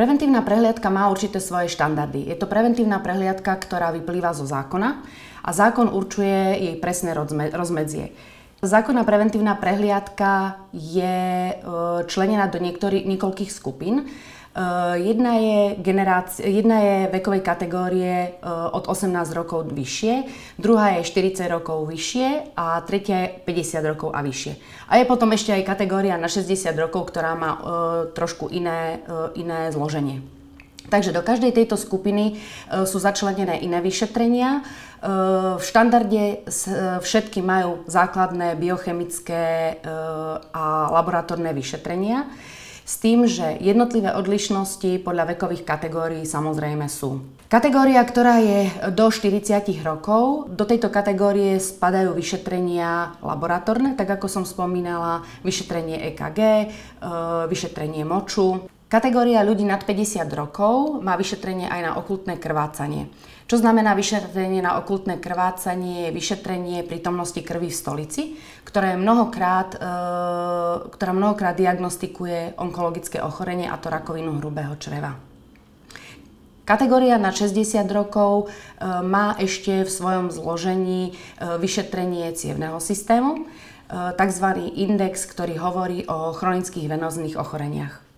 Preventívna prehliadka má určité svoje štandardy. Je to preventívna prehliadka, ktorá vyplýva zo zákona a zákon určuje jej presné rozmedzie. Zákonná preventívna prehliadka je členená do niekoľkých skupín. Jedna je vekovej kategórie od 18 rokov vyššie, druhá je 40 rokov vyššie a tretia je 50 rokov a vyššie. A je potom ešte aj kategória na 60 rokov, ktorá má trošku iné zloženie. Takže do každej tejto skupiny sú začlenené iné vyšetrenia. V štandarde všetky majú základné biochemické a laboratórne vyšetrenia. S tým, že jednotlivé odlišnosti podľa vekových kategórií samozrejme sú. Kategória, ktorá je do 40 rokov, do tejto kategórie spadajú vyšetrenia laboratórne, tak ako som spomínala, vyšetrenie EKG, vyšetrenie moču. Kategória ľudí nad 50 rokov má vyšetrenie aj na okultné krvácanie. Čo znamená vyšetrenie na okultné krvácanie? Je vyšetrenie prítomnosti krvi v stolici, ktorá mnohokrát diagnostikuje onkologické ochorenie, a to rakovinu hrubého čreva. Kategória na 60 rokov má ešte v svojom zložení vyšetrenie cievneho systému, tzv. index, ktorý hovorí o chronických venóznych ochoreniach.